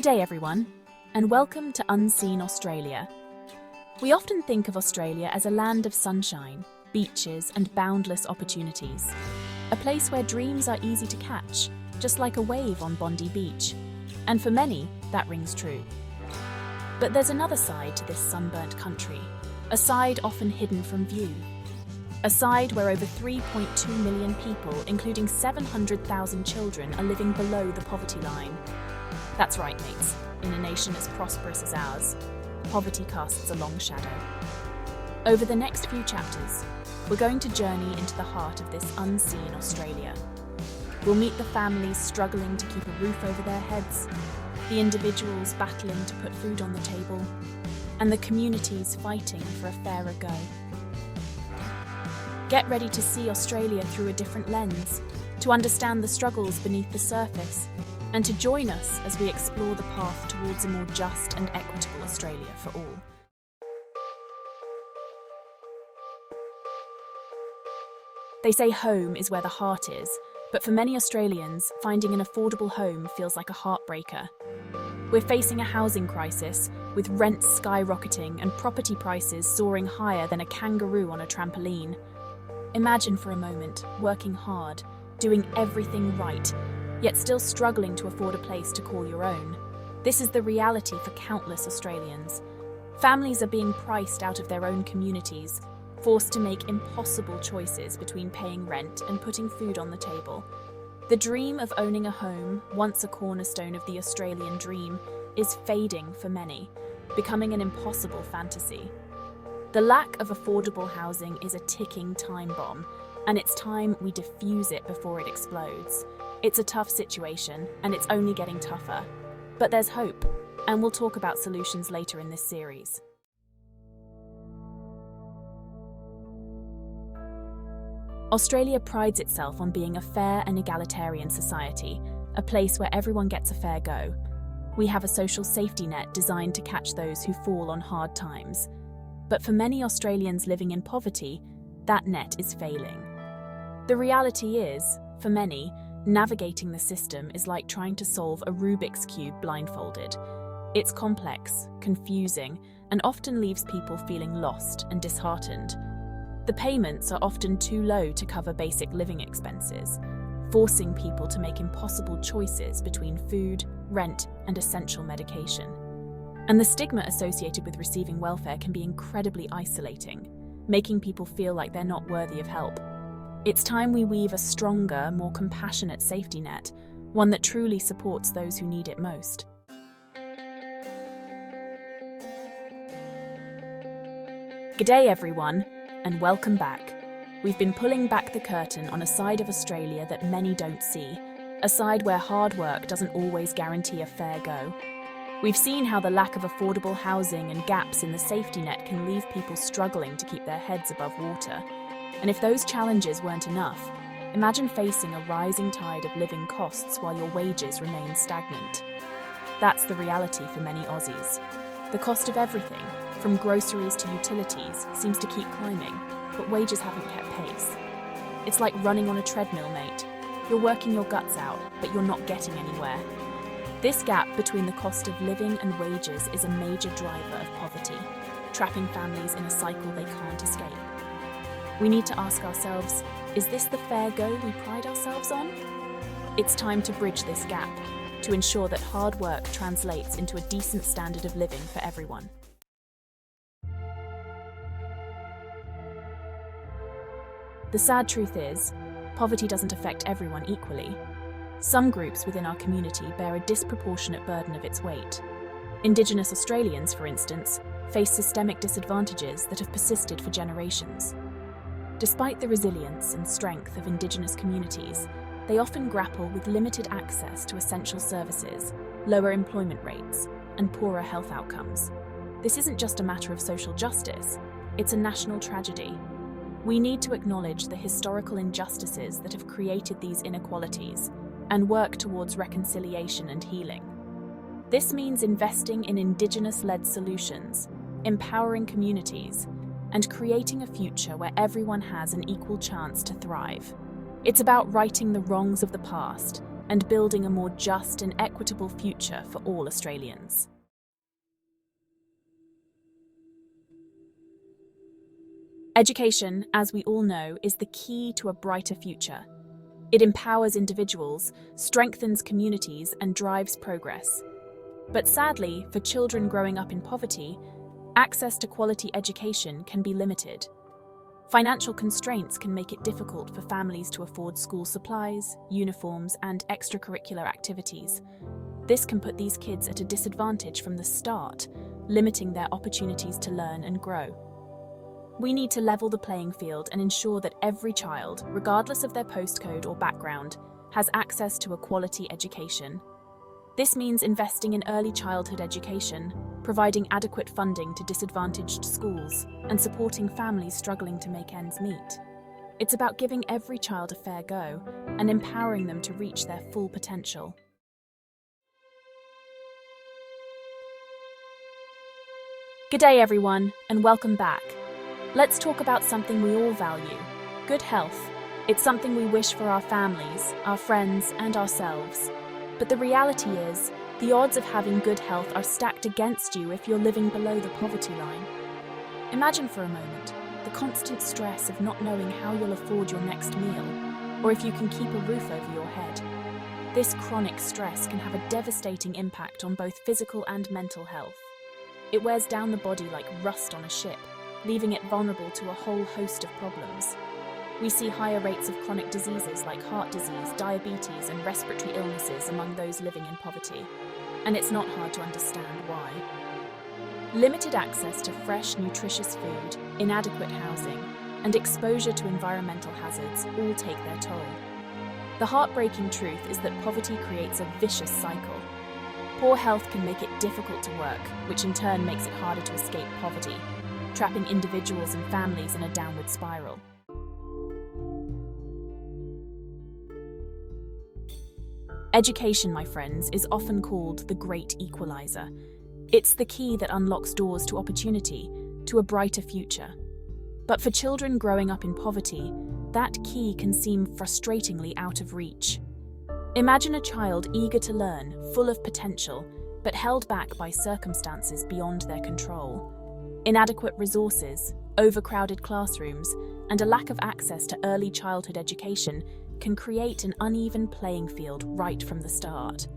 G'day everyone, and welcome to Unseen Australia. We often think of Australia as a land of sunshine, beaches and boundless opportunities. A place where dreams are easy to catch, just like a wave on Bondi Beach. And for many, that rings true. But there's another side to this sunburnt country, a side often hidden from view. A side where over 3.2 million people, including 700,000 children, are living below the poverty line. That's right, mates. In a nation as prosperous as ours, poverty casts a long shadow. Over the next few chapters, we're going to journey into the heart of this unseen Australia. We'll meet the families struggling to keep a roof over their heads, the individuals battling to put food on the table, and the communities fighting for a fairer go. Get ready to see Australia through a different lens, to understand the struggles beneath the surface, and to join us as we explore the path towards a more just and equitable Australia for all. They say home is where the heart is, but for many Australians, finding an affordable home feels like a heartbreaker. We're facing a housing crisis, with rents skyrocketing and property prices soaring higher than a kangaroo on a trampoline. Imagine for a moment working hard, doing everything right, yet still struggling to afford a place to call your own. This is the reality for countless Australians. Families are being priced out of their own communities, forced to make impossible choices between paying rent and putting food on the table. The dream of owning a home, once a cornerstone of the Australian dream, is fading for many, becoming an impossible fantasy. The lack of affordable housing is a ticking time bomb, and it's time we defuse it before it explodes. It's a tough situation, and it's only getting tougher. But there's hope, and we'll talk about solutions later in this series. Australia prides itself on being a fair and egalitarian society, a place where everyone gets a fair go. We have a social safety net designed to catch those who fall on hard times. But for many Australians living in poverty, that net is failing. The reality is, for many, navigating the system is like trying to solve a Rubik's Cube blindfolded. It's complex, confusing, and often leaves people feeling lost and disheartened. The payments are often too low to cover basic living expenses, forcing people to make impossible choices between food, rent, and essential medication. And the stigma associated with receiving welfare can be incredibly isolating, making people feel like they're not worthy of help. It's time we weave a stronger, more compassionate safety net, one that truly supports those who need it most. G'day everyone, and welcome back. We've been pulling back the curtain on a side of Australia that many don't see, a side where hard work doesn't always guarantee a fair go. We've seen how the lack of affordable housing and gaps in the safety net can leave people struggling to keep their heads above water. And if those challenges weren't enough, imagine facing a rising tide of living costs while your wages remain stagnant. That's the reality for many Aussies. The cost of everything, from groceries to utilities, seems to keep climbing, but wages haven't kept pace. It's like running on a treadmill, mate. You're working your guts out, but you're not getting anywhere. This gap between the cost of living and wages is a major driver of poverty, trapping families in a cycle they can't escape. We need to ask ourselves, is this the fair go we pride ourselves on? It's time to bridge this gap, to ensure that hard work translates into a decent standard of living for everyone. The sad truth is, poverty doesn't affect everyone equally. Some groups within our community bear a disproportionate burden of its weight. Indigenous Australians, for instance, face systemic disadvantages that have persisted for generations. Despite the resilience and strength of Indigenous communities, they often grapple with limited access to essential services, lower employment rates, and poorer health outcomes. This isn't just a matter of social justice, it's a national tragedy. We need to acknowledge the historical injustices that have created these inequalities and work towards reconciliation and healing. This means investing in Indigenous-led solutions, empowering communities, and creating a future where everyone has an equal chance to thrive. It's about righting the wrongs of the past and building a more just and equitable future for all Australians. Education, as we all know, is the key to a brighter future. It empowers individuals, strengthens communities, and drives progress. But sadly, for children growing up in poverty, access to quality education can be limited. Financial constraints can make it difficult for families to afford school supplies, uniforms, and extracurricular activities. This can put these kids at a disadvantage from the start, limiting their opportunities to learn and grow. We need to level the playing field and ensure that every child, regardless of their postcode or background, has access to a quality education. This means investing in early childhood education, providing adequate funding to disadvantaged schools, and supporting families struggling to make ends meet. It's about giving every child a fair go and empowering them to reach their full potential. G'day everyone, and welcome back. Let's talk about something we all value: good health. It's something we wish for our families, our friends, and ourselves. But the reality is, the odds of having good health are stacked against you if you're living below the poverty line. Imagine for a moment the constant stress of not knowing how you'll afford your next meal, or if you can keep a roof over your head. This chronic stress can have a devastating impact on both physical and mental health. It wears down the body like rust on a ship, leaving it vulnerable to a whole host of problems. We see higher rates of chronic diseases like heart disease, diabetes, and respiratory illnesses among those living in poverty. And it's not hard to understand why. Limited access to fresh, nutritious food, inadequate housing, and exposure to environmental hazards all take their toll. The heartbreaking truth is that poverty creates a vicious cycle. Poor health can make it difficult to work, which in turn makes it harder to escape poverty, trapping individuals and families in a downward spiral. Education, my friends, is often called the great equalizer. It's the key that unlocks doors to opportunity, to a brighter future. But for children growing up in poverty, that key can seem frustratingly out of reach. Imagine a child eager to learn, full of potential, but held back by circumstances beyond their control. Inadequate resources, overcrowded classrooms, and a lack of access to early childhood education can create an uneven playing field right from the start.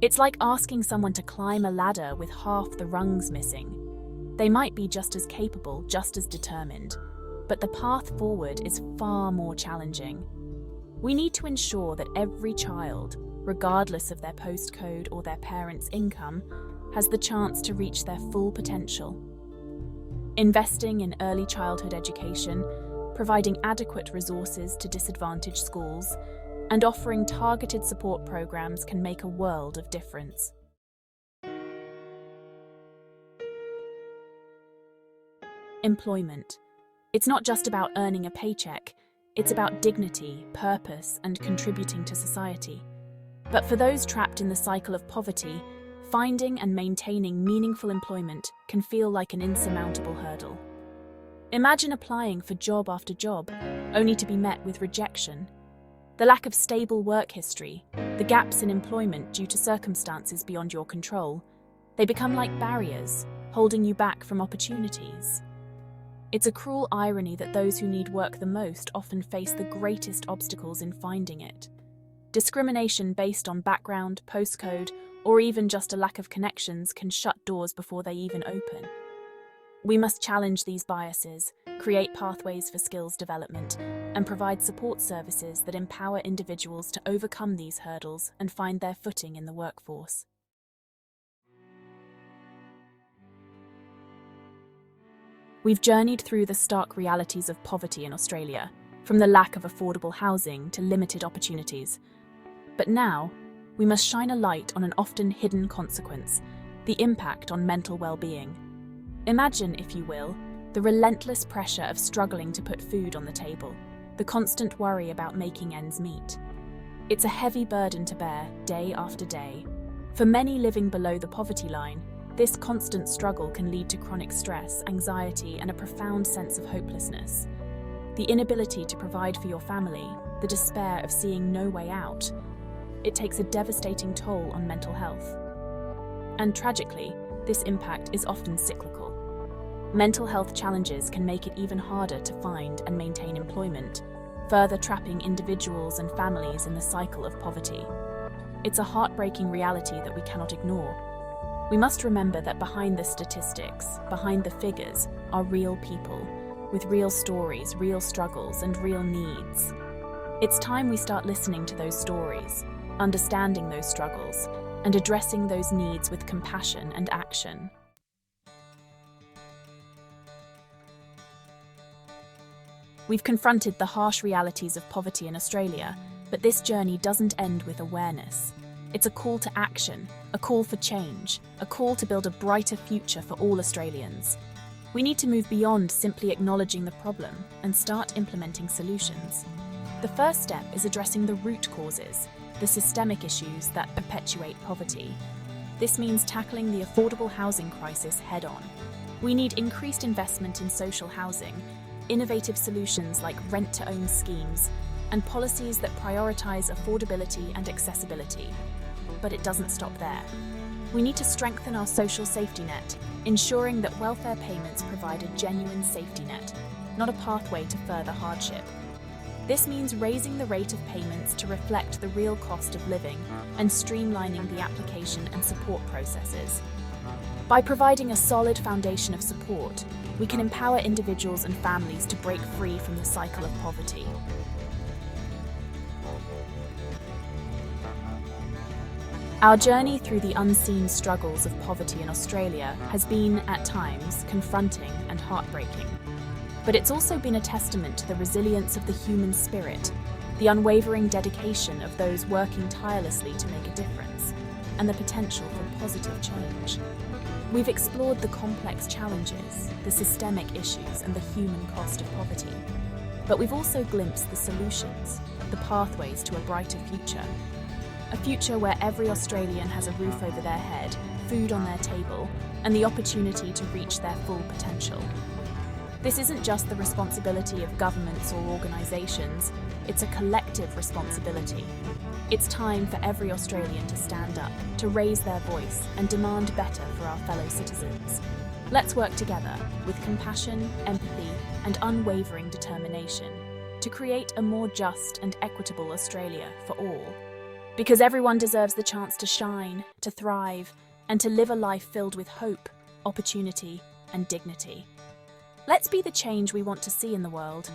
It's like asking someone to climb a ladder with half the rungs missing. They might be just as capable, just as determined, but the path forward is far more challenging. We need to ensure that every child, regardless of their postcode or their parents' income, has the chance to reach their full potential. Investing in early childhood education, providing adequate resources to disadvantaged schools, and offering targeted support programs can make a world of difference. Employment. It's not just about earning a paycheck, it's about dignity, purpose, and contributing to society. But for those trapped in the cycle of poverty, finding and maintaining meaningful employment can feel like an insurmountable hurdle. Imagine applying for job after job, only to be met with rejection. The lack of stable work history, the gaps in employment due to circumstances beyond your control, they become like barriers, holding you back from opportunities. It's a cruel irony that those who need work the most often face the greatest obstacles in finding it. Discrimination based on background, postcode, or even just a lack of connections can shut doors before they even open. We must challenge these biases, create pathways for skills development, and provide support services that empower individuals to overcome these hurdles and find their footing in the workforce. We've journeyed through the stark realities of poverty in Australia, from the lack of affordable housing to limited opportunities. But now, we must shine a light on an often hidden consequence: the impact on mental well-being. Imagine, if you will, the relentless pressure of struggling to put food on the table, the constant worry about making ends meet. It's a heavy burden to bear, day after day. For many living below the poverty line, this constant struggle can lead to chronic stress, anxiety, and a profound sense of hopelessness. The inability to provide for your family, the despair of seeing no way out. it takes a devastating toll on mental health. And tragically, this impact is often cyclical. Mental health challenges can make it even harder to find and maintain employment, further trapping individuals and families in the cycle of poverty. It's a heartbreaking reality that we cannot ignore. We must remember that behind the statistics, behind the figures, are real people, with real stories, real struggles, and real needs. It's time we start listening to those stories, understanding those struggles, and addressing those needs with compassion and action. We've confronted the harsh realities of poverty in Australia, but this journey doesn't end with awareness. It's a call to action, a call for change, a call to build a brighter future for all Australians. We need to move beyond simply acknowledging the problem and start implementing solutions. The first step is addressing the root causes, the systemic issues that perpetuate poverty. This means tackling the affordable housing crisis head-on. We need increased investment in social housing, innovative solutions like rent-to-own schemes, and policies that prioritise affordability and accessibility. But it doesn't stop there. We need to strengthen our social safety net, ensuring that welfare payments provide a genuine safety net, not a pathway to further hardship. This means raising the rate of payments to reflect the real cost of living and streamlining the application and support processes. By providing a solid foundation of support, we can empower individuals and families to break free from the cycle of poverty. Our journey through the unseen struggles of poverty in Australia has been, at times, confronting and heartbreaking. But it's also been a testament to the resilience of the human spirit, the unwavering dedication of those working tirelessly to make a difference, and the potential for positive change. We've explored the complex challenges, the systemic issues, and the human cost of poverty. But we've also glimpsed the solutions, the pathways to a brighter future. A future where every Australian has a roof over their head, food on their table, and the opportunity to reach their full potential. This isn't just the responsibility of governments or organisations, it's a collective responsibility. It's time for every Australian to stand up, to raise their voice, and demand better for our fellow citizens. Let's work together with compassion, empathy, and unwavering determination to create a more just and equitable Australia for all. Because everyone deserves the chance to shine, to thrive, and to live a life filled with hope, opportunity, and dignity. Let's be the change we want to see in the world.